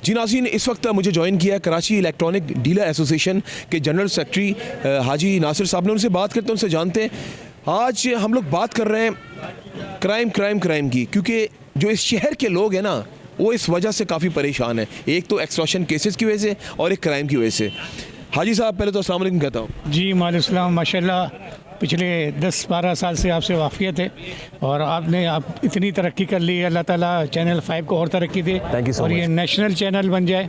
जी नाज़रीन, इस वक्त मुझे ज्वाइन किया है कराची इलेक्ट्रॉनिक डीलर एसोसिएशन के जनरल सेक्रेटरी हाजी नासिर साहब ने। उनसे बात करते हैं, उनसे जानते हैं। आज हम लोग बात कर रहे हैं क्राइम की, क्योंकि जो इस शहर के लोग हैं ना, वो इस वजह से काफ़ी परेशान है। एक तो एक्सटॉर्शन केसेस की वजह से और एक क्राइम की वजह से। हाजी साहब, पहले तो अस्सलाम वालेकुम कहता हूँ। जी माशाल्लाह माशाल्लाह, पिछले 10-12 साल से आपसे वाक़ियत है और आपने इतनी तरक्की कर ली है। अल्लाह ताला चैनल 5 को और तरक्की दे और ये नेशनल चैनल बन जाए।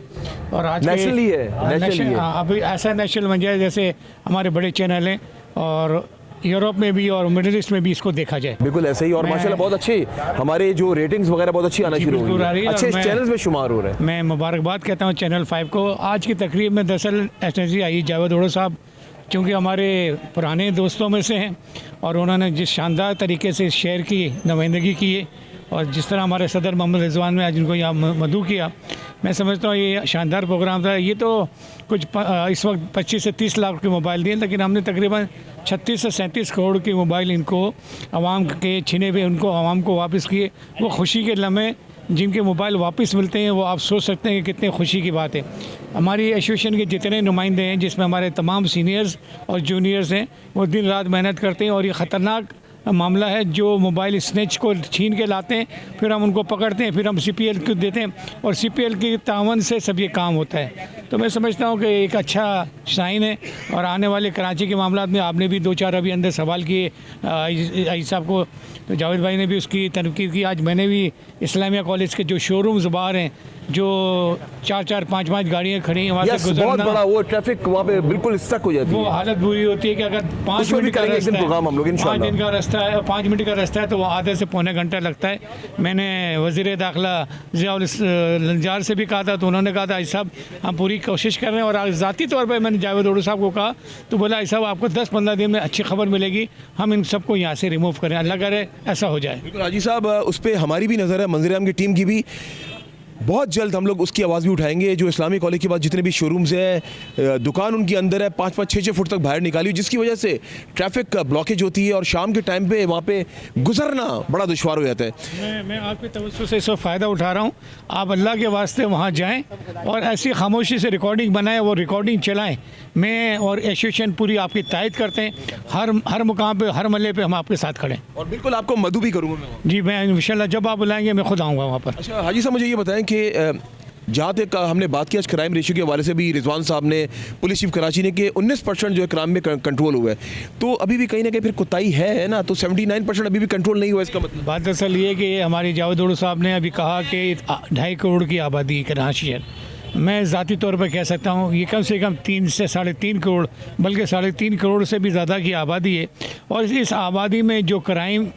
और आज नेशनल ही है, अभी ऐसा नेशनल बन जाए जैसे हमारे बड़े चैनल हैं और यूरोप में भी और मिडिल ईस्ट में भी इसको देखा जाए। बिल्कुल ऐसे ही। और माशाल्लाह बहुत अच्छे हमारे जो रेटिंग्स वगैरह बहुत अच्छी आना शुरू हो रही है, अच्छे चैनल्स में शुमार हो रहे हैं। मैं मुबारकबाद कहता हूँ चैनल 5 को। आज की तकरीब में दरअसल एसएसजी आई जावेद ओड़ो साहब, क्योंकि हमारे पुराने दोस्तों में से हैं और उन्होंने जिस शानदार तरीके से इस शहर की नुमाइंदगी की है और जिस तरह हमारे सदर मोहम्मद रिजवान ने आज इनको यहाँ मदऊ किया, मैं समझता हूँ ये शानदार प्रोग्राम था। ये तो कुछ इस वक्त 25 से 30 लाख के मोबाइल दिए, लेकिन हमने तकरीबन 36 से 37 करोड़ के मोबाइल इनको आवाम के छिने हुए उनको आवाम को वापस किए। वो खुशी के लम्हे जिनके मोबाइल वापस मिलते हैं, वो आप सोच सकते हैं कि कितने खुशी की बात है। हमारी एसोसिएशन के जितने नुमाइंदे हैं, जिसमें हमारे तमाम सीनियर्स और जूनियर्स हैं, वो दिन रात मेहनत करते हैं और ये ख़तरनाक मामला है। जो मोबाइल स्नैच को छीन के लाते हैं, फिर हम उनको पकड़ते हैं, फिर हम CPL को देते हैं और CPL के तावन से सब ये काम होता है। तो मैं समझता हूँ कि एक अच्छा साइन है। और आने वाले कराची के मामला में आपने भी 2-4 अभी अंदर सवाल किए आई साहब को, तो जावेद भाई ने भी उसकी तनकीद की। आज मैंने भी इस्लामिया कॉलेज के जो शोरूम्स बाहर हैं, जो 4-4 5-5 गाड़ियाँ खड़ी हैं, वहाँ से बहुत बड़ा वो ट्रैफिक वहाँ पे बिल्कुल स्टक हो जाती है। वो हालत बुरी होती है कि अगर 5 मिनट का रास्ता है, 5 दिन का रास्ता है और 5 मिनट का रास्ता है, तो वो आधे से पौने घंटा लगता है। मैंने वज़ीर दाखिला ज़ियाउल लंजार से भी कहा था, तो उन्होंने कहा था आई साहब हम पूरी कोशिश कर रहे हैं। और आज ज़ाती तौर पर मैंने जावेद ओड़ो साहब को कहा, तो बोला आई साहब आपको 10-15 दिन में अच्छी खबर मिलेगी, हम इन सबको यहाँ से रिमूव करें, अल्लाह करे ऐसा हो जाए। बिल्कुल हाजी साहब, उस पर हमारी भी नज़र है, मंजर आम की टीम की भी। बहुत जल्द हम लोग उसकी आवाज़ भी उठाएंगे। जो इस्लामी कॉलेज के बाद जितने भी शोरूम्स हैं, दुकान उनकी अंदर है, 5-5 6-6 फुट तक बाहर निकाली, जिसकी वजह से ट्रैफिक का ब्लॉकेज होती है और शाम के टाइम पे वहाँ पे गुजरना बड़ा दुश्वार हो जाता है। मैं आपके तवज्जो से इसका फ़ायदा उठा रहा हूँ। आप अल्लाह के वास्ते वहाँ जाएँ और ऐसी खामोशी से रिकॉर्डिंग बनाएं, वो रिकॉर्डिंग चलाएँ। मैं और एसोसिएशन पूरी आपकी तायद करते हैं। हर मुकाम पे, हर मल्ले पे हम आपके साथ खड़े हैं और बिल्कुल आपको मदऊ भी करूँगा मैं। जी, मैं इंशाल्लाह जब आप बुलाएंगे मैं खुद आऊँगा वहाँ पर। अच्छा हाजी साहब, मुझे ये बताएं कि जहाँ तक हमने बात की आज क्राइम रेशियो के हवाले से भी, रिजवान साहब ने, पुलिस चीफ कराची ने, कि 19% जो है क्राइम में कंट्रोल हुआ है, तो अभी भी कहीं ना कहीं फिर कोताही है ना, तो 79% अभी भी कंट्रोल नहीं हुआ। इसका मतलब बात असल ये कि हमारी जावेद ओड़ो साहब ने अभी कहा कि 2.5 करोड़ की आबादी कराची है। मैं ज़ाती तौर पर कह सकता हूँ ये कम से कम 3 से 3.5 करोड़, बल्कि 3.5 करोड़ से भी ज़्यादा की आबादी है। और इस आबादी में जो क्राइम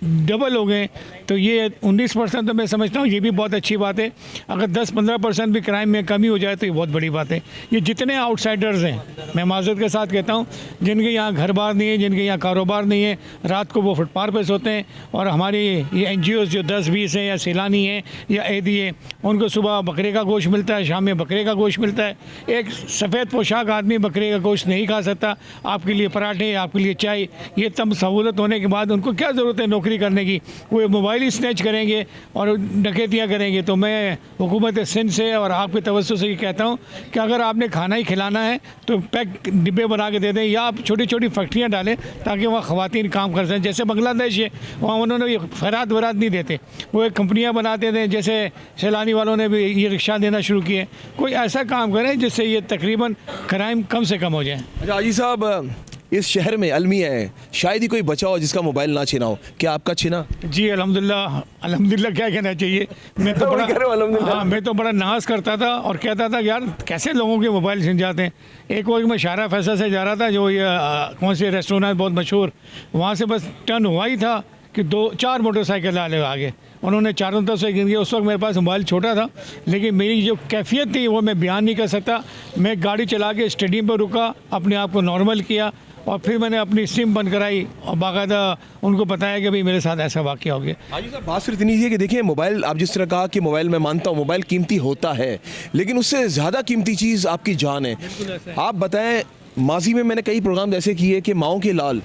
डबल हो गए, तो ये 19% तो मैं समझता हूँ ये भी बहुत अच्छी बात है। अगर 10-15% भी क्राइम में कमी हो जाए तो ये बहुत बड़ी बात है। ये जितने आउटसाइडर्स हैं, मैं माज़रत के साथ कहता हूँ, जिनके यहाँ घर बार नहीं है, जिनके यहाँ कारोबार नहीं है, रात को वो फुटपाथ पे सोते हैं। और हमारी ये NGOs जो 10-20 हैं या सैलानी हैं या ऐदी हैं, उनको सुबह बकरे का गोश्त मिलता है, शाम में बकरे का गोश्त मिलता है। एक सफ़ेद पोशाक आदमी बकरे का गोश्त नहीं खा सकता। आपके लिए पराठे, आपके लिए चाय, ये तब सहूलत होने के बाद उनको क्या ज़रूरत है नौकरी करने की? वो मोबाइल ही स्नैच करेंगे और डकैतियाँ करेंगे। तो मैं हुकूमत सिंध से और आपके तवज्जो से ये कहता हूँ कि अगर आपने खाना ही खिलाना है तो पैक डिब्बे बना के दे दें, या आप छोटी छोटी फैक्ट्रियाँ डालें ताकि वहाँ ख़वातीन काम कर सकें। जैसे बांग्लादेश है, वहाँ उन्होंने खैरात वरात नहीं देते, वो एक कंपनियाँ बनाते थे। जैसे सैलानी वालों ने भी ये रिक्शा देना शुरू किए। कोई ऐसा काम करें जिससे ये तकरीबन क्राइम कम से कम हो जाए। अच्छा हाजी साहब, इस शहर में अलमिया है, शायद ही कोई बचा हो जिसका मोबाइल ना छीना हो, क्या आपका छीना? जी अल्हम्दुलिल्लाह क्या कहना चाहिए। मैं तो बड़ा नाज करता था और कहता था यार कैसे लोगों के मोबाइल छिन जाते हैं। एक वक्त मैं शारा फैसल से जा रहा था, जो ये कौन से रेस्टोरेंट है बहुत मशहूर, वहाँ से बस टर्न हुआ ही था कि 2-4 मोटरसाइकिल वाले आगे, उन्होंने चारों तरफ से गिन दिया। उस वक्त मेरे पास मोबाइल छोटा था, लेकिन मेरी जो कैफियत थी वो मैं बयान नहीं कर सकता। मैं गाड़ी चला के स्टेडियम पर रुका, अपने आप को नॉर्मल किया और फिर मैंने अपनी सिम बंद कराई और बाकायदा उनको बताया कि भाई मेरे साथ ऐसा वाक़या हो गया। हाजी साहब, बात सिर्फ इतनी है कि देखिए मोबाइल, आप जिस तरह कहा कि मोबाइल, मैं मानता हूँ मोबाइल कीमती होता है, लेकिन उससे ज़्यादा कीमती चीज़ आपकी जान है। आप बताएं, माजी में मैंने कई प्रोग्राम ऐसे किए कि माओ के लाल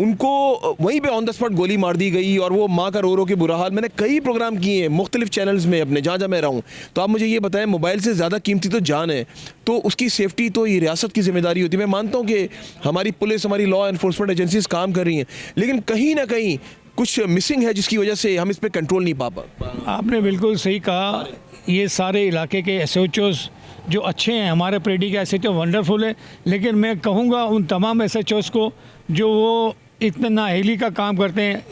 उनको वहीं पे ऑन द स्पॉट गोली मार दी गई और वो माँ का रो के बुरा हाल। मैंने कई प्रोग्राम किए हैं मुख्तलिफ चैनल्स में अपने, जहाँ जहाँ मैं रहा हूँ। तो आप मुझे ये बताएं, मोबाइल से ज़्यादा कीमती तो जान है, तो उसकी सेफ्टी तो ये रियासत की जिम्मेदारी होती है। मैं मानता हूँ कि हमारी पुलिस, हमारी लॉ एनफोर्समेंट एजेंसीज काम कर रही हैं, लेकिन कहीं ना कहीं कुछ मिसिंग है जिसकी वजह से हम इस पर कंट्रोल नहीं पा आपने बिल्कुल सही कहा। ये सारे इलाके के एसएचओस जो अच्छे हैं, हमारे प्रेडी के एसएचओ वंडरफुल है, लेकिन मैं कहूँगा उन तमाम एसएचओस को जो वो इतना नाअहली का काम करते हैं।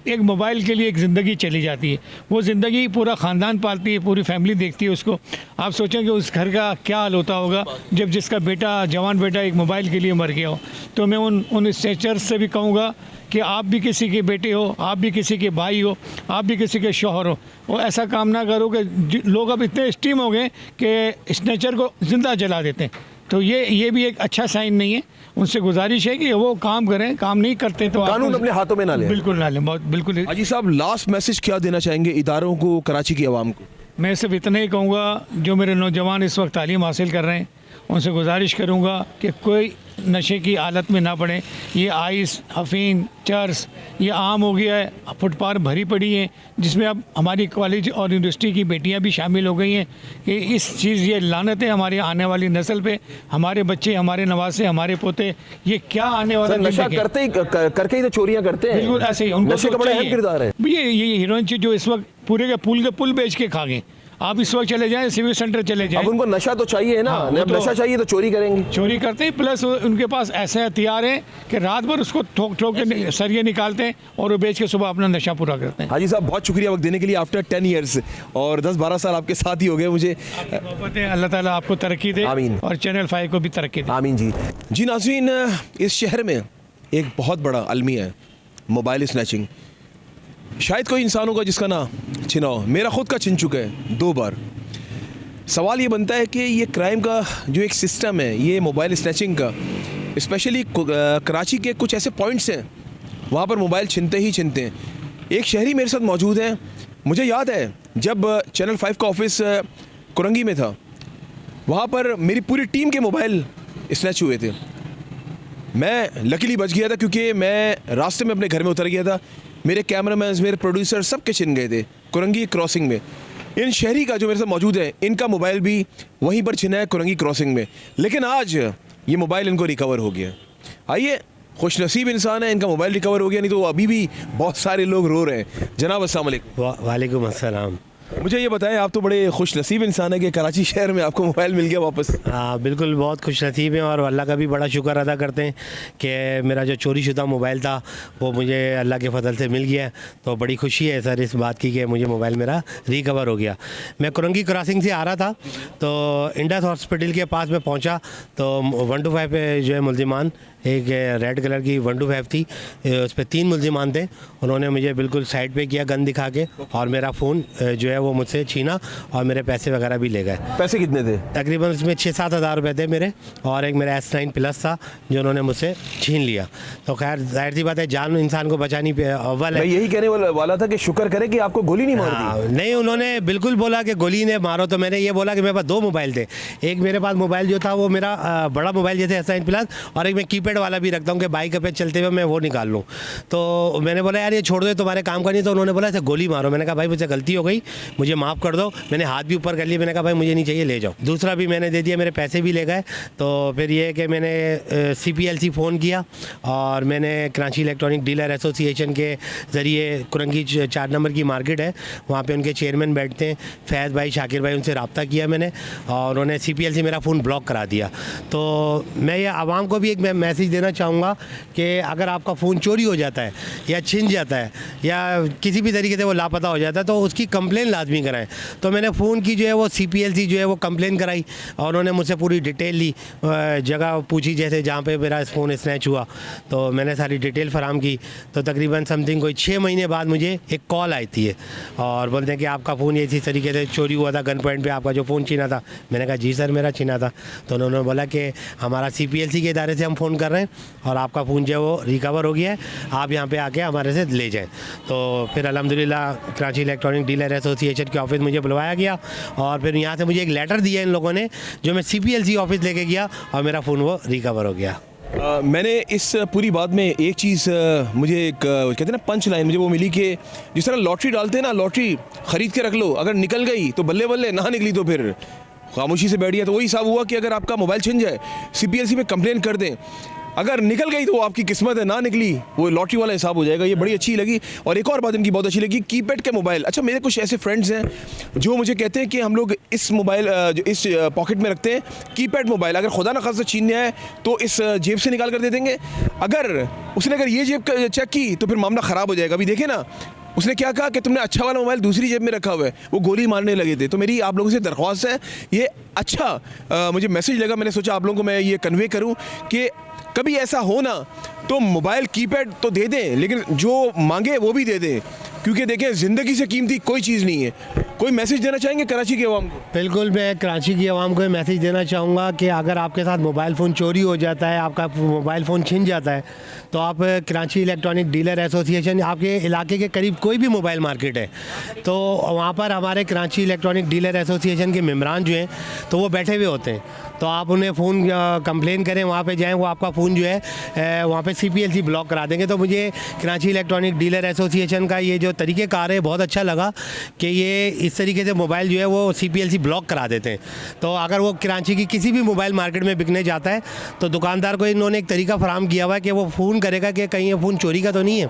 एक मोबाइल के लिए एक ज़िंदगी चली जाती है, वो ज़िंदगी पूरा ख़ानदान पालती है, पूरी फैमिली देखती है उसको। आप सोचें कि उस घर का क्या हाल होता होगा जब जिसका बेटा, जवान बेटा एक मोबाइल के लिए मर गया हो। तो मैं उन स्ट्रेचर्स से भी कहूँगा कि आप भी किसी के बेटे हो, आप भी किसी के भाई हो, आप भी किसी के शौहर हो, और ऐसा काम ना करो कि लोग अब इतने एक्सट्रीम हो गए कि स्नेचर को ज़िंदा जला देते हैं। तो ये भी एक अच्छा साइन नहीं है। उनसे गुजारिश है कि वो काम करें, काम नहीं करते तो कानून अपने हाथों में ना लें। बिल्कुल ना लें, बहुत बिल्कुल। हाजी साहब, लास्ट मैसेज क्या देना चाहेंगे इदारों को, कराची की आवाम को? मैं सिर्फ इतना ही कहूँगा, जो मेरे नौजवान इस वक्त तालीम हासिल कर रहे हैं उनसे गुजारिश करूँगा कि कोई नशे की हालत में ना पड़े। ये आइस, अफीम, चर्स ये आम हो गया है, फुटपाथ भरी पड़ी है, जिसमें अब हमारी कॉलेज और यूनिवर्सिटी की बेटियां भी शामिल हो गई हैं। कि इस चीज़, ये लानत है हमारी आने वाली नस्ल पे, हमारे बच्चे, हमारे नवासे, हमारे पोते, ये क्या आने वाला नशा करके ही तो चोरियां करते हैं। बिल्कुल ऐसे ही, उनको नशे का बड़ा अहम किरदार है। ये हीरोइन जो इस वक्त पूरे के पुल बेच के खा गए। आप इस वक्त चले जाएं, सिविल सेंटर चले जाएं। अब उनको नशा तो चाहिए ना। हाँ, तो नशा चाहिए तो चोरी करेंगे, चोरी करते हैं। प्लस उनके पास ऐसे हथियार हैं कि रात भर उसको ठोक के सरिये निकालते हैं और वो बेच के सुबह अपना नशा पूरा करते हैं। हाजी साहब, बहुत शुक्रिया वक्त देने के लिए। आफ्टर 10 ईयर्स और 10-12 साल आपके साथ ही हो गए मुझे। अल्लाह ताला आपको तरक्की दे, आमीन। और चैनल 5 को भी तरक्की दे। आमीन जी नाज़रीन, इस शहर में एक बहुत बड़ा अलमिया है मोबाइल स्नैचिंग। शायद कोई इंसान होगा जिसका ना छिना हो। मेरा खुद का छिन चुका है 2 बार। सवाल ये बनता है कि ये क्राइम का जो एक सिस्टम है, ये मोबाइल स्नैचिंग का, स्पेशली कराची के कुछ ऐसे पॉइंट्स हैं वहाँ पर मोबाइल छिनते ही छिनते हैं। एक शहरी मेरे साथ मौजूद है। मुझे याद है जब चैनल 5 का ऑफिस कुरंगी में था, वहाँ पर मेरी पूरी टीम के मोबाइल स्नैच हुए थे। मैं लकीली बच गया था क्योंकि मैं रास्ते में अपने घर में उतर गया था। मेरे कैमरामैन, मेरे प्रोड्यूसर सब के छिन गए थे कुरंगी क्रॉसिंग में। इन शहरी का जो मेरे साथ मौजूद है, इनका मोबाइल भी वहीं पर छिना है कुरंगी क्रॉसिंग में, लेकिन आज ये मोबाइल इनको रिकवर हो गया। आइए, खुशनसीब इंसान है, इनका मोबाइल रिकवर हो गया, नहीं तो अभी भी बहुत सारे लोग रो रहे हैं। जनाब अस्सलाम वालेकुम। वालेकुम अस्सलाम। मुझे ये बताएं, आप तो बड़े खुशनसीब इंसान है कि कराची शहर में आपको मोबाइल मिल गया वापस। हाँ बिल्कुल, बहुत खुश नसीब हैं और अल्लाह का भी बड़ा शुक्र अदा करते हैं कि मेरा जो चोरी शुदा मोबाइल था वो मुझे अल्लाह के फजल से मिल गया। तो बड़ी खुशी है सर इस बात की कि मुझे मोबाइल मेरा रिकवर हो गया। मैं कुरंगी क्रॉसिंग से आ रहा था तो इंडस हॉस्पिटल के पास में पहुँचा तो 125 पे जो है मुल्जिमान, एक रेड कलर की 125 थी, उस पर 3 मुल्जिमान थे। उन्होंने मुझे बिल्कुल साइड पे किया गन दिखा के और मेरा फ़ोन जो है वो मुझसे छीना और मेरे पैसे वगैरह भी ले गए। पैसे कितने थे? तकरीबन उसमें 6-7 हज़ार रुपये थे मेरे, और एक मेरा S9 प्लस था जो उन्होंने मुझसे छीन लिया। तो खैर जाहिर सी बात है, जान इंसान को बचानी अव्वल है। मैं यही कहने वाला था कि शुक्र करे कि आपको गोली नहीं मार दी। नहीं, उन्होंने बिल्कुल बोला कि गोली ने मारो, तो मैंने ये बोला कि मेरे पास 2 मोबाइल थे। एक मेरे पास मोबाइल जो था वो मेरा बड़ा मोबाइल जैसे S9 प्लस, और एक मैं कीपैड वाला भी रखता हूँ कि बाइक पे चलते हुए मैं वो निकाल लूँ। तो मैंने बोला यार ये छोड़ दो, तुम्हारे काम का नहीं। तो उन्होंने बोला ऐसे गोली मारो। मैंने कहा भाई मुझसे गलती हो गई, मुझे माफ़ कर दो। मैंने हाथ भी ऊपर कर लिया, मैंने कहा भाई मुझे नहीं चाहिए, ले जाओ। दूसरा भी मैंने दे दिया, मेरे पैसे भी ले गए। तो फिर ये कि मैंने CPLC फ़ोन किया और मैंने कराची इलेक्ट्रॉनिक डीलर एसोसिएशन के ज़रिए, कुरंगी 4 नंबर की मार्केट है, वहाँ पे उनके चेयरमैन बैठते हैं, फैज़ भाई, शाकिर भाई, उनसे रब्ता किया मैंने और उन्होंने CPLC मेरा फ़ोन ब्लॉक करा दिया। तो मैं ये आवाम को भी एक मैसेज देना चाहूँगा कि अगर आपका फ़ोन चोरी हो जाता है या छिन जाता है या किसी भी तरीके से वो लापता हो जाता है तो उसकी कंप्लेन लाजमी कराएं। तो मैंने फ़ोन की जो है वो CPLC जो है वो कंप्लेन कराई और उन्होंने मुझसे पूरी डिटेल ली, जगह पूछी जैसे जहाँ पे मेरा फ़ोन स्नैच हुआ, तो मैंने सारी डिटेल फराम की। तो तकरीबन समथिंग कोई 6 महीने बाद मुझे एक कॉल आई थी और बोलते हैं कि आपका फ़ोन इसी तरीके से चोरी हुआ था, गन पॉइंट पर आपका जो फ़ोन छीना था। मैंने कहा जी सर मेरा छीना था। तो उन्होंने बोला कि हमारा CPLC के इदारे से हम फ़ोन कर रहे हैं और आपका फ़ोन जो है वो रिकवर हो गया है, आप यहाँ पे आके हमारे से ले जाएं। तो फिर अल्हम्दुलिल्लाह कराची इलेक्ट्रॉनिक डीलर एसोसिएशन के ऑफिस मुझे बुलवाया गया और फिर यहाँ से मुझे एक लेटर दिया इन लोगों ने, जो मैं CPLC ऑफिस लेके गया और मेरा फ़ोन वो रिकवर हो गया। मैंने इस पूरी बात में एक चीज़ मुझे एक कहते हैं ना पंच लाइन मुझे वो मिली कि जिस तरह लॉटरी डालते हैं ना, लॉटरी ख़रीद के रख लो, अगर निकल गई तो बल्ले बल्ले, ना निकली तो फिर खामोशी से बैठ गया। तो वही हिसाब हुआ कि अगर आपका मोबाइल छिन जाए, CPLC में कंप्लेन कर दें, अगर निकल गई तो वो आपकी किस्मत है, ना निकली वो लॉटरी वाला हिसाब हो जाएगा। ये बड़ी अच्छी लगी। और एक और बात इनकी बहुत अच्छी लगी, कीपैड के मोबाइल। अच्छा, मेरे कुछ ऐसे फ्रेंड्स हैं जो मुझे कहते हैं कि हम लोग इस मोबाइल इस पॉकेट में रखते हैं कीपैड मोबाइल, अगर खुदा न खास्ता छीनने आए तो इस जेब से निकाल कर दे देंगे। अगर ये जेब चेक की तो फिर मामला ख़राब हो जाएगा। अभी देखे ना, उसने क्या कहा कि तुमने अच्छा वाला मोबाइल दूसरी जेब में रखा हुआ है, वो गोली मारने लगे थे। तो मेरी आप लोगों से दरख्वास्त है, ये अच्छा मुझे मैसेज लगा, मैंने सोचा आप लोगों को मैं ये कन्वे करूं कि कभी ऐसा हो ना तो मोबाइल कीपैड तो दे दें, लेकिन जो मांगे वो भी दे दें, क्योंकि देखें ज़िंदगी से कीमती कोई चीज़ नहीं है। कोई मैसेज देना चाहेंगे कराची के अवाम को? बिल्कुल, मैं कराची की आवाम को मैसेज देना चाहूँगा कि अगर आपके साथ मोबाइल फ़ोन चोरी हो जाता है, आपका मोबाइल फ़ोन छिन जाता है, तो आप कराची इलेक्ट्रॉनिक डीलर एसोसिएशन, आपके इलाके के करीब कोई भी मोबाइल मार्केट है, तो वहाँ पर हमारे कराची इलेक्ट्रॉनिक डीलर एसोसिएशन के मेम्बरान जो हैं तो वो बैठे हुए होते हैं। तो आप उन्हें फ़ोन कंप्लेन करें, वहाँ पे जाएं, वो आपका फ़ोन जो है वहाँ पे CPLC ब्लॉक करा देंगे। तो मुझे कराची इलेक्ट्रॉनिक डीलर एसोसिएशन का ये जो तरीक़ेकार है बहुत अच्छा लगा कि ये इस तरीके से मोबाइल जो है वो CPLC ब्लॉक करा देते हैं। तो अगर वो कराची की किसी भी मोबाइल मार्केट में बिकने जाता है तो दुकानदार को इन्होंने एक तरीका फराहम किया हुआ है कि वो फ़ोन करेगा कि कहीं ये फ़ोन चोरी का तो नहीं है,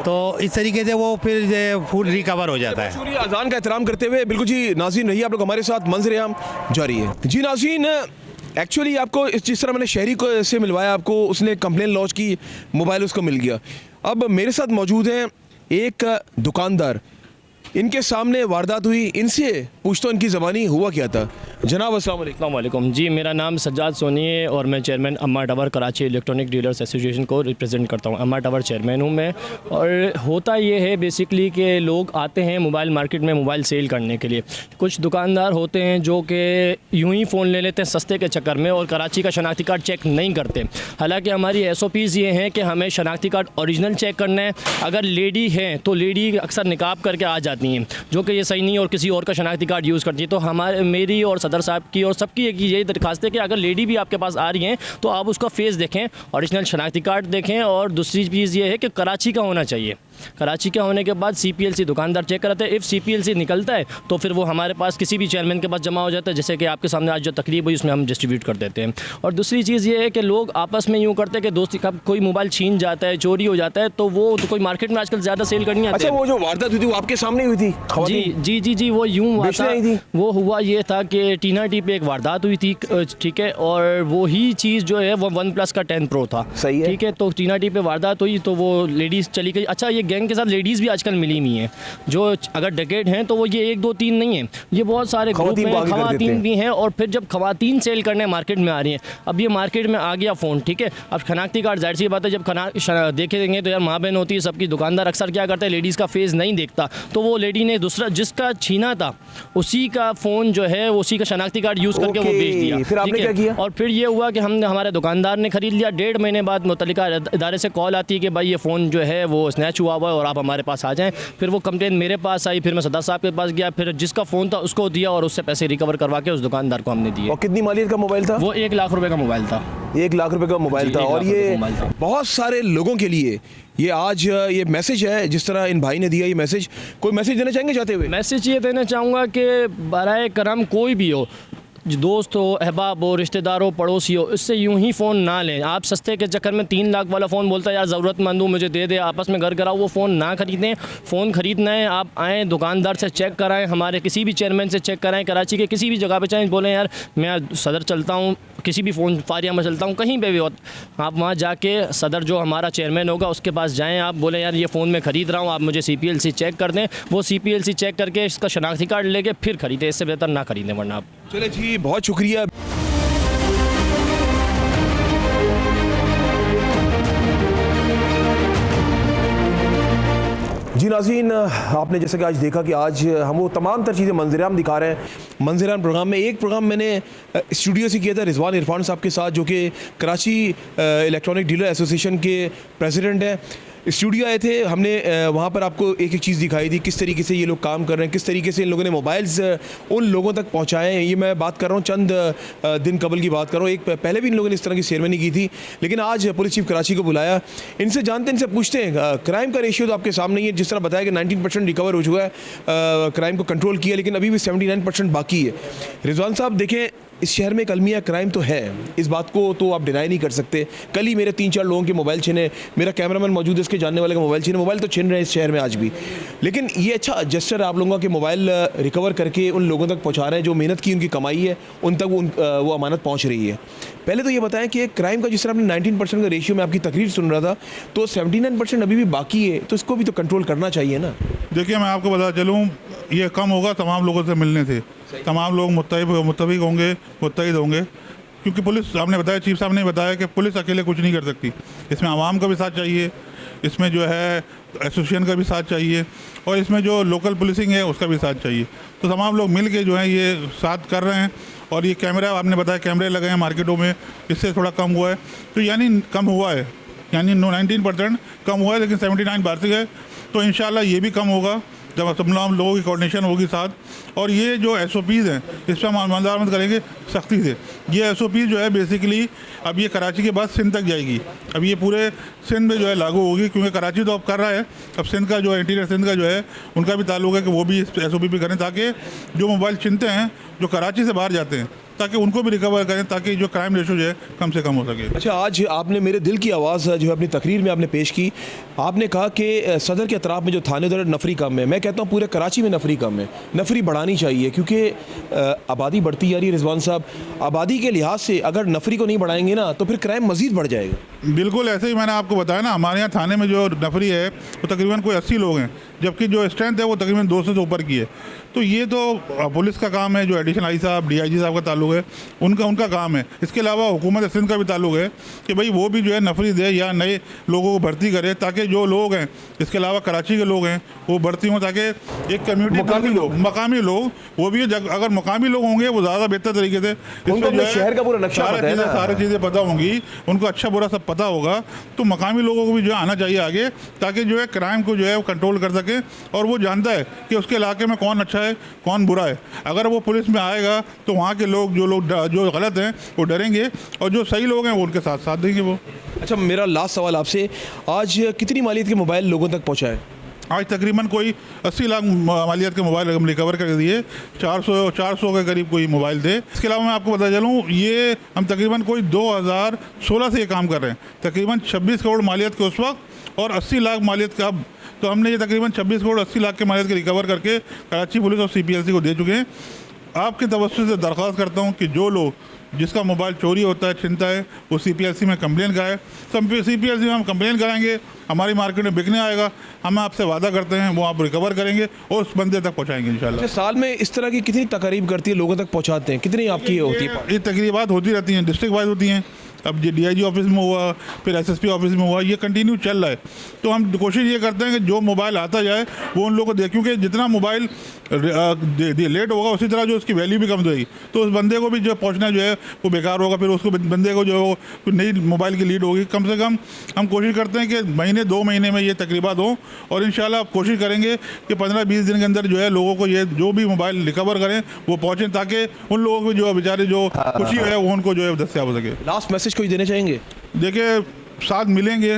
तो इस तरीके से वो फिर फ़ोन रिकवर हो जाता है। शुक्रिया। अजान का एहतराम करते हुए बिल्कुल जी नाज़रीन रहिए आप लोग हमारे साथ, मंज़र-ए-आम जारी है जी। नाज़रीन, एक्चुअली आपको जिस तरह मैंने शहरी को से मिलवाया, आपको उसने कंप्लेन लॉन्च की, मोबाइल उसको मिल गया। अब मेरे साथ मौजूद हैं एक दुकानदार, इनके सामने वारदात हुई, इनसे पूछता हूं इनकी ज़बानी हुआ क्या था। जनाब अस्सलाम वालेकुम। जी, मेरा नाम सज्जाद सोनी है और मैं चेयरमैन अम्मा tower Karachi electronic dealers association को रिप्रेजेंट करता हूँ। अम्मा टावर चेयरमैन हूँ मैं। और होता ये है बेसिकली कि लोग आते हैं मोबाइल मार्केट में मोबाइल सेल करने के लिए। कुछ दुकानदार होते हैं जो कि यूं ही फ़ोन ले लेते हैं सस्ते के चक्कर में और कराची का शनाख्ती कार्ड चेक नहीं करते। हालांकि हमारी SOPs ये हैं कि हमें शनाख्ती कार्ड ओरिजिनल चेक करना है। अगर लेडी हैं तो लेडी अक्सर निकाब करके आ जाती हैं, जो कि ये सही नहीं, और किसी और का शनाख्ती कार्ड यूज़ करती है। तो मेरी और सदर साहब की और सबकी एक यही दरख्वास्त है कि अगर लेडी भी आपके पास आ रही हैं तो आप उसका फेस देखें, ओरिजिनल शनाख्ती कार्ड देखें। और दूसरी चीज़ ये है कि कराची का होना चाहिए। कराची का होने के बाद CPLC दुकानदार चेक कराते हैं। इफ़ CPLC निकलता है तो फिर वो हमारे पास किसी भी चेयरमैन के पास जमा हो जाता है, जैसे कि आपके सामने आज जो तकरीब हुई उसमें हम डिस्ट्रीब्यूट कर देते हैं। और दूसरी चीज़ ये है कि लोग आपस में यूँ करते हैं कि दोस्ती का कोई मोबाइल छीन जाता है, चोरी हो जाता है, तो वो तो कोई मार्केट में आजकल ज़्यादा सेल करनी आती है। अच्छा, वो जो वारदात हुई थी वो आपके सामने हुई थी? जी, वो यूँ हुआ था। वो हुआ ये था कि टीना टी पे एक वारदात हुई थी, ठीक है, और वो ही चीज़ जो है वो OnePlus का 10 Pro था, सही है, ठीक है। तो टीना टी पे वारदात हुई तो वो लेडीज़ चली गई। अच्छा, ये गैंग के साथ लेडीज़ भी आजकल मिली हुई हैं, जो अगर डेकेड हैं तो वो ये 1 2 3 नहीं है, ये बहुत सारे ग्रुप हैं, ख़वातीन भी हैं। और फिर जब ख़वातीन सेल करने मार्केट में आ रही हैं, अब ये मार्केट में आ गया फ़ोन, ठीक है। अब शनाख्ती कार्ड जाहिर सी बात है, जब देखेंगे तो यार माँ बहन होती है सबकी। दुकानदार अक्सर क्या करता है, लेडीज़ का फेस नहीं देखता, तो वो लेडी ने दूसरा जिसका छीना था उसी का फ़ोन जो है उसी का शनाख्ती कार्ड यूज़ करके वो बेच दिया। फिर आपने क्या किया? और फिर ये हुआ कि हमारे दुकानदार ने ख़रीद लिया। 1.5 महीने बाद मुतल्लिका इदारे से कॉल आती है कि भाई ये फ़ोन जो है वो स्नैच हुआ हुआ है और आप हमारे पास आ जाएँ। फिर वो कंप्लेन मेरे पास आई, फिर मैं सदर साहब के पास गया, फिर जिसका फ़ोन था उसको दिया और उससे पैसे रिकवर करवा के उस दुकानदार को हमने दिए। और कितनी मालियत का मोबाइल था? वो 1 लाख रुपए का मोबाइल था। 1 लाख रुपए का मोबाइल था। और ये बहुत सारे लोगों के लिए ये आज ये मैसेज है, जिस तरह इन भाई ने दिया ये मैसेज, कोई मैसेज देना चाहेंगे जाते हुए? मैसेज ये देना चाहूँगा कि बराए करम कोई भी हो, दोस्त हो, अहबाब हो, रिश्तेदार हो, पड़ोसी हो, इससे यूं ही फ़ोन ना लें। आप सस्ते के चक्कर में 3 लाख वाला फ़ोन बोलता है यार ज़रूरतमंद हूँ मुझे दे दे, आपस में घर कराओ, वो फ़ोन ना ख़रीदें। फ़ोन ख़रीदना है आप आएँ दुकानदार से चेक कराएं, हमारे किसी भी चेयरमैन से चेक कराएं, कराची के किसी भी जगह पे चाहें, बोलें यार मैं सदर चलता हूँ, किसी भी फ़ोन फारिया में चलता हूँ, कहीं पे भी हो, आप वहाँ जाके सदर जो हमारा चेयरमैन होगा उसके पास जाएँ, आप बोलें यार ये फ़ोन मैं ख़रीद रहा हूँ, आप मुझे CPLC चेक कर दें। वो CPLC चेक करके इसका शनाख्ती कार्ड लेके फिर ख़रीदें, इससे बेहतर ना ख़रीदें वरना आप। चले जी, बहुत शुक्रिया। जी नाज़रीन, आपने जैसे कि आज देखा कि आज हम वो तमाम तर चीज़ें मंज़र-ए-आम दिखा रहे हैं। मंज़र-ए-आम प्रोग्राम में एक प्रोग्राम मैंने स्टूडियो से किया था रिजवान इरफान साहब के साथ, जो कि कराची इलेक्ट्रॉनिक डीलर एसोसिएशन के प्रेसिडेंट हैं। स्टूडियो आए थे, हमने वहाँ पर आपको एक एक चीज़ दिखाई थी, किस तरीके से ये लोग काम कर रहे हैं, किस तरीके से इन लोगों ने मोबाइल्स उन लोगों तक पहुँचाए हैं। ये मैं बात कर रहा हूँ चंद दिन कबल की बात कर रहा हूँ, एक पहले भी इन लोगों ने इस तरह की सेरेमनी की थी, लेकिन आज पुलिस चीफ कराची को बुलाया। इनसे जानते हैं, इनसे पूछते हैं, क्राइम का रेशियो तो आपके सामने ही है, जिस तरह बताया कि 19% रिकवर हो चुका है, क्राइम को कंट्रोल किया, लेकिन अभी भी 79% बाकी है। रिजवान साहब देखें, इस शहर में एक अलमिया क्राइम तो है, इस बात को तो आप डिनाई नहीं कर सकते। कल ही मेरे 3-4 लोगों के मोबाइल छिने, मेरा कैमरामैन मौजूद है, इसके जानने वाले का मोबाइल छिने, मोबाइल तो छिन रहे हैं इस शहर में आज भी। लेकिन ये अच्छा जेस्चर आप लोगों के मोबाइल रिकवर करके उन लोगों तक पहुंचा रहे हैं जो मेहनत की, उनकी कमाई है, उन तक वो अमानत पहुंच रही है। पहले तो ये बताएं कि क्राइम का जिस तरह आपने 19% का रेशियो में आपकी तकरीर सुन रहा था, तो 79% अभी भी बाकी है, तो इसको भी तो कंट्रोल करना चाहिए ना। देखिए, मैं आपको बता चलूँ, ये कम होगा तमाम लोगों से मिलने से, तमाम लोग मुत्तफिक होंगे, मुत्तहिद होंगे, क्योंकि पुलिस, आपने बताया, चीफ साहब ने बताया कि पुलिस अकेले कुछ नहीं कर सकती, इसमें आवाम का भी साथ चाहिए, इसमें जो है एसोसिएशन का भी साथ चाहिए, और इसमें जो लोकल पुलिसिंग है उसका भी साथ चाहिए। तो तमाम लोग मिल के जो है ये साथ कर रहे हैं। और ये कैमरा, आपने बताया कैमरे लगे हैं मार्केटों में, इससे थोड़ा कम हुआ है, तो यानी कम हुआ है, यानी 19% कम हुआ है, लेकिन 79 बार्षिक है, तो इंशाल्लाह ये भी कम होगा जब तमाम लोगों की कोऑर्डिनेशन होगी साथ। और ये जो SOPs हैं, इस पर हम मदारमत करेंगे सख्ती से। ये SOPs जो है बेसिकली अब ये कराची के बाद सिंध तक जाएगी, अब ये पूरे सिंध में जो है लागू होगी, क्योंकि कराची तो अब कर रहा है, अब सिंध का जो है इंटीरियर सिंध का जो है उनका भी ताल्लुक है कि वो भी इस SOP भी करें, ताकि जो मोबाइल छिनते हैं जो कराची से बाहर जाते हैं, ताकि उनको भी रिकवर करें, ताकि जो क्राइम रेशो जो है कम से कम हो सके। अच्छा, आज आपने मेरे दिल की आवाज़ जो है अपनी तकरीर में आपने पेश की, आपने कहा कि सदर के अतराफ़ में जो थाने उधर नफरी कम है। मैं कहता हूँ पूरे कराची में नफरी कम है, नफरी बढ़ानी चाहिए, क्योंकि आबादी बढ़ती जा रही है। रिजवान साहब, आबादी के लिहाज से अगर नफरी को नहीं बढ़ाएंगे ना, तो फिर क्राइम मज़ीद बढ़ जाएगा। बिल्कुल ऐसे ही मैंने आपको बताया ना, हमारे यहाँ थाने में जो नफरी है वो तकरीबन कोई 80 लोग हैं, जबकि जो स्ट्रेंथ है वो तकरीबन 200 से ऊपर की है। तो ये तो पुलिस का काम है, जो एडिशनल आई साहब, DIG साहब का ताल्लुक है, उनका काम है। इसके अलावा हुकूमत सिंध का भी ताल्लुक है कि भाई वो भी जो है नफरी दे या नए लोगों को भर्ती करे, ताकि जो लोग हैं, इसके अलावा कराची के लोग हैं, वो भर्ती हों, ताकि एक कम्युनिटी मकामी लोग वो भी, अगर मकामी लोग होंगे वो ज़्यादा बेहतर तरीके से इसमें जो है शहर का पूरा नक्शा सारी चीज़ें पता होंगी, उनको अच्छा बुरा सब पता होगा, तो मकामी लोगों को भी जो है आना चाहिए आगे, ताकि जो है क्राइम को जो है वो कंट्रोल कर सके। और वो जानता है कि उसके इलाके में कौन अच्छा है, कौन बुरा है। अगर वो पुलिस में आएगा तो वहाँ के लोग जो गलत हैं वो डरेंगे, और जो सही लोग हैं वो उनके साथ साथ देंगे वो। अच्छा, मेरा लास्ट सवाल आपसे, आज कितनी मालियत के मोबाइल लोगों तक पहुँचाए? आज तकरीबन कोई 80 लाख मालियत के मोबाइल हम रिकवर कर दिए, 400 के करीब कोई मोबाइल थे। इसके अलावा मैं आपको बता चलूँ, ये हम तकरीबन कोई 2016 से ये काम कर रहे हैं, तकरीबन 26 करोड़ मालियत के उस वक्त और 80 लाख मालियत का अब। तो हमने ये तकरीबन 26 करोड़ 80 लाख के मालियत के रिकवर करके कराची पुलिस और CPLC को दे चुके हैं। आपके तवज्जो से दरख्वास्त करता हूँ कि जो लोग, जिसका मोबाइल चोरी होता है, छिनता है, वो CPLC में कंप्लेन कराए। CPLC में हम कंप्लेन कराएंगे, हमारी मार्केट में बिकने आएगा, हम आपसे वादा करते हैं वो आप रिकवर करेंगे और उस बंदे तक पहुँचाएंगे इंशाल्लाह। साल में इस तरह की कितनी तकरीब करती है, लोगों तक पहुँचाते हैं, कितनी आपकी होती है? ये तकरीबात होती रहती हैं, डिस्ट्रिक्ट वाइज होती हैं। अब ये DIG ऑफिस में हुआ, फिर SSP ऑफिस में हुआ, ये कंटिन्यू चल रहा है। तो हम कोशिश ये करते हैं कि जो मोबाइल आता जाए वो उन लोगों को दे, क्योंकि जितना मोबाइल लेट होगा उसी तरह जो उसकी वैल्यू भी कम होगी, तो उस बंदे को भी जो पहुंचना जो है वो बेकार होगा, फिर उसको बंदे को जो नई मोबाइल की लीड होगी। कम से कम हम कोशिश करते हैं कि महीने 2 महीने में ये तकरीबात हों, और इंशाल्लाह कोशिश करेंगे कि 15-20 दिन के अंदर जो है लोगों को ये जो भी मोबाइल रिकवर करें वो पहुँचें, ताकि उन लोगों को जो बेचारे जो खुशी है वो उनको जो है दस्तयाब हो सके। लास्ट मैसेज कोई देना चाहेंगे? देखिए, साथ मिलेंगे,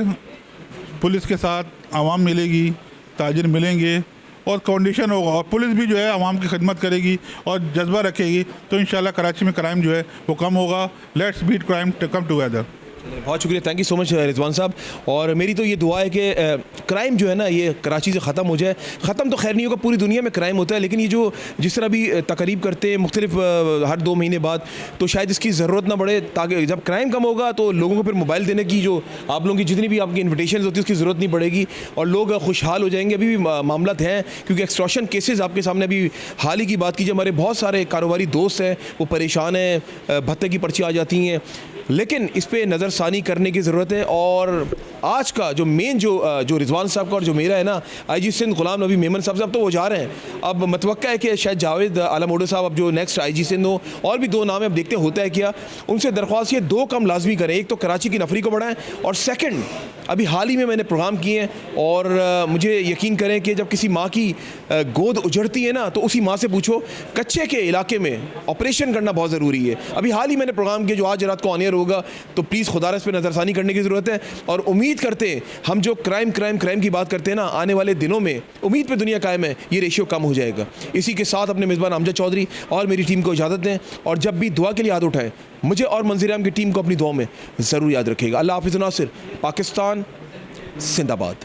पुलिस के साथ आवाम मिलेगी, ताजिर मिलेंगे, और कंडीशन होगा, और पुलिस भी जो है आवाम की खिदमत करेगी और जज्बा रखेगी, तो इंशाल्लाह कराची में क्राइम जो है वो कम होगा। Let's beat crime, come together. बहुत शुक्रिया, thank you so much Rizwan साहब। और मेरी तो ये दुआ है कि क्राइम जो है ना ये कराची से ख़त्म हो जाए। ख़त्म तो खैर नहीं होगा, पूरी दुनिया में क्राइम होता है, लेकिन ये जो जिस तरह भी तकरीब करते हैं मुख्तलिफ हर 2 महीने बाद, तो शायद इसकी ज़रूरत ना पड़े, ताकि जब क्राइम कम होगा तो लोगों को फिर मोबाइल देने की जो आप लोगों की जितनी भी आपकी इन्विटेशन होती है उसकी ज़रूरत नहीं पड़ेगी, और लोग खुशहाल हो जाएंगे। अभी भी मामला हैं, क्योंकि एक्सटॉर्शन केसेस आपके सामने अभी हाल ही की बात कीजिए, हमारे बहुत सारे कारोबारी दोस्त हैं वो परेशान हैं, भत्ते की पर्ची आ जाती हैं, लेकिन इस पर नज़रसानी करने की ज़रूरत है। और आज का जो मेन जो रिजवान साहब का और जो मेरा है ना, IG सिंध गुलाम नबी मेमन साहब तो वो जा रहे हैं। अब मतवक्का है कि शायद जावेद आलम ओडो साहब अब जो नेक्स्ट IG सिंध हो, और भी 2 नाम है, अब देखते हैं होता है क्या। उनसे दरख्वास्त ये 2 काम लाजमी करें, एक तो कराची की नफरी को बढ़ाएं, और सेकंड अभी हाल ही में मैंने प्रोग्राम किए हैं, और मुझे यकीन करें कि जब किसी माँ की गोद उजड़ती है ना, तो उसी माँ से पूछो कच्चे के इलाके में ऑपरेशन करना बहुत ज़रूरी है। अभी हाल ही मैंने प्रोग्राम किया जो आज रात को ऑन एयर होगा, तो प्लीज़ खुदा इस पर नज़रसानी करने की ज़रूरत है। और उम्मीद करते हैं हम जो क्राइम की बात करते हैं ना, आने वाले दिनों में उम्मीद पे दुनिया कायम है, ये रेशियो कम हो जाएगा। इसी के साथ अपने मेज़बान अमजद चौधरी और मेरी टीम को इजाज़त दें, और जब भी दुआ के लिए हाथ उठाएं, मुझे और मंजीर आम की टीम को अपनी दुआ में ज़रूर याद रखेगा। अल्लाह हाफ़िज़ नासिर, पाकिस्तान जिंदाबाद।